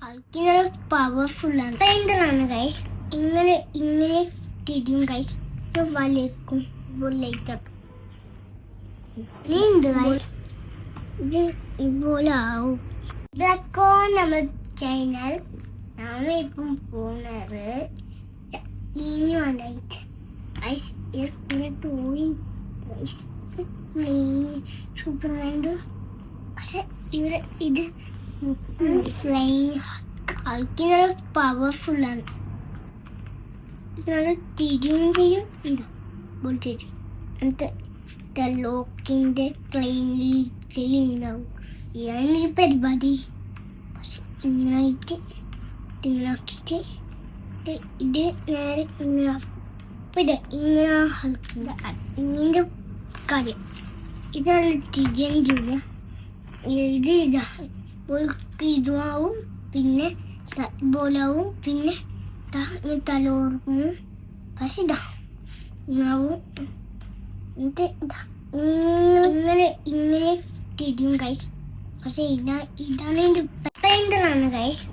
ആൾക്കിങ്ങനെ പവർഫുള്ളാണ്. ഭയങ്കരമാണ് ഗൈസ്. ഇങ്ങനെ ഇങ്ങനെ തിരിയും ഗൈസ്. വലിക്കും ലൈറ്റപ്പ്. നീന്ത് ഗൈസ്. ഇത് ഇതുപോലെ ആവും. ഇതൊക്കെ നമ്മൾ ചാനൽ നമ്മളിപ്പം പോണത് ഇനി വന്നിട്ട് ഗൈസ് ഇങ്ങനെ തോന്നി ഗൈസ് സൂപ്പർമാൻ്റെ. പക്ഷെ ഇവിടെ ഇത് ആൾക്കിങ്ങനെ പവർഫുള്ളാണ്. നല്ല തിരിയും ചെയ്യും. എന്താ ബോൾ തിരി എന്നിട്ട് ലോക്കിൻ്റെ ക്ലീനിണ്ടാവും. ഇതാണ് ഈ പരിപാടി. പക്ഷെ ഇങ്ങനായിട്ട് ഇങ്ങനെ ആക്കിയിട്ട് ഇത് നേരെ ഇങ്ങനെ ഇത് ഇങ്ങനെ ഇങ്ങനെ കാര്യം ഇതാണ് തിരിയാൻ ചെയ്യുക. ഇത് ഇതാ ഇതുമാവും, പിന്നെ ബോലാവും, പിന്നെ തലോർക്കും. പക്ഷെ ഇതാ ഇങ്ങാവും. എന്നിട്ട് ഇതാ ഇങ്ങനെ ഇങ്ങനെ തിരിയും ഗൈസ്. പക്ഷെ ഇതാണ് എൻ്റെ ഭയങ്കരമാണ് ഗൈസ്.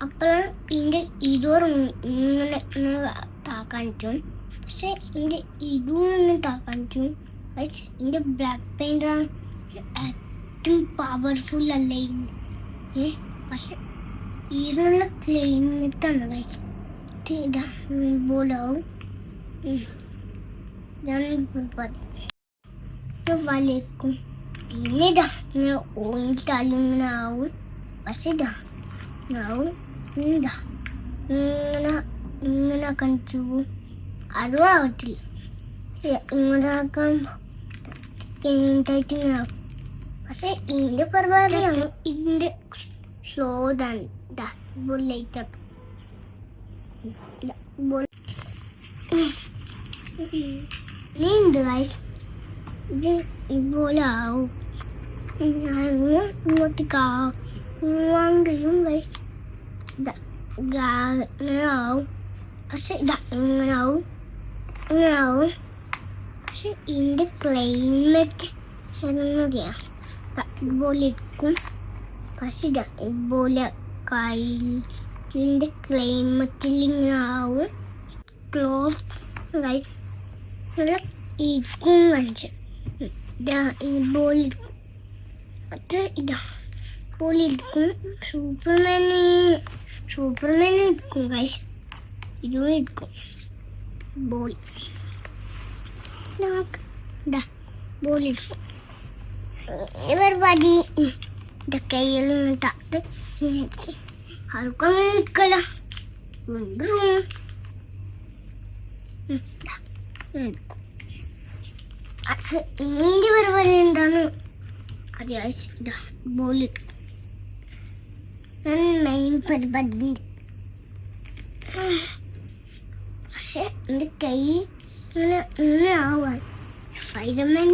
അപ്പോഴാണ് ഇതിൻ്റെ ഇതോറും ഇങ്ങനെ താക്കാൻ പറ്റും. പക്ഷെ ഇതിൻ്റെ ഇതൊന്നും താക്കാൻ പറ്റും ഗൈസ്. ഇതിൻ്റെ ബ്ലാക്ക് പെയിൻ്റാണ് ഏറ്റവും പവർഫുൾ അല്ലേ. പക്ഷെ ഇതിനുള്ള ക്ലൈമറ്റാണ് ഗൈസ്. ഇതാ ബോലാവും. ഞാൻ വലിക്കും. പിന്നെ ഇതാ ഇങ്ങനെ ഓങ്ങിട്ടാലും ഇങ്ങനെ ആവും. പക്ഷെ ഇതാ ആവും. ഇതാ ഇങ്ങനെ ഇങ്ങനെ കണിച്ചു അതും ആവത്തില്ല. ഇങ്ങനെ ആക്കാൻ ഇങ്ങനെ ആവും. പക്ഷെ ഇതിൻ്റെ പരിപാടിയാണ്. ഇതിൻ്റെ സ്ലോ ലൈറ്റപ്പ് നീന്ത് ഗൈസ്. ഇത് ഇതുപോലെ ആവും. ഇങ്ങോട്ടേക്കാവും ഗൈസ്. ഇങ്ങനെ ആവും. പക്ഷെ ഇതാ ഇങ്ങനെ ആവും, ഇങ്ങനെ ആവും. പക്ഷെ ഇതിൻ്റെ ക്ലൈമറ്റ് എന്നറിയാം ഇതുപോലെ ഇരിക്കും. പക്ഷെ ഇതാ ഇതുപോലെ കയ്യിൻ്റെ ക്ലൈമറ്റിൽ ഇങ്ങനെ ആവും. ക്ലോത്ത് ഗൈസ് നല്ല ഇരിക്കും കാണിച്ച്. ഇതാ ഇതുപോലെ ഇരിക്കും. അത് ഇതാ പോലെ ഇരിക്കും. സൂപ്പർമാൻ ഇരിക്കും ഗൈസ്. ഇതും ഇരിക്കും ബോൾ. ഇതാ ബോൾ ഇരിക്കും. പരിപാടി കയ്യിൽ താട്ട് ആർക്കങ്ങനെ ഇരിക്കല. ഇതിൻ്റെ പരിപാടി എന്താണ് അത് ബോൾ മെയിൻ പരിപാടി. പക്ഷെ എൻ്റെ കൈ ഇങ്ങനെ ഇങ്ങനെ ആവാൻ ഫൈർമാൻ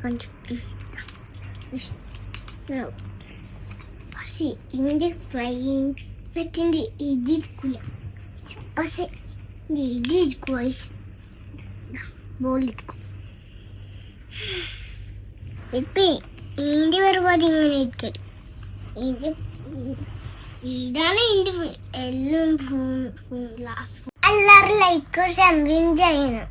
കാണിച്ചു. പക്ഷെ ഇതിൻ്റെ ഫ്ലൈറ്റിൻ്റെ ഇതിരിക്കില്ല. പക്ഷെ ഇതിരിക്കും ബോളിരിക്കും. ഇപ്പം ഇതിൻ്റെ പരിപാടി ഇങ്ങനെ ഇരിക്കട്ടെ. ഇതാണ് ഇതിൻ്റെ എല്ലാം ലാസ്റ്റ്. എല്ലാവരും ലൈക്ക് ഷെയർ ചെയ്യണം.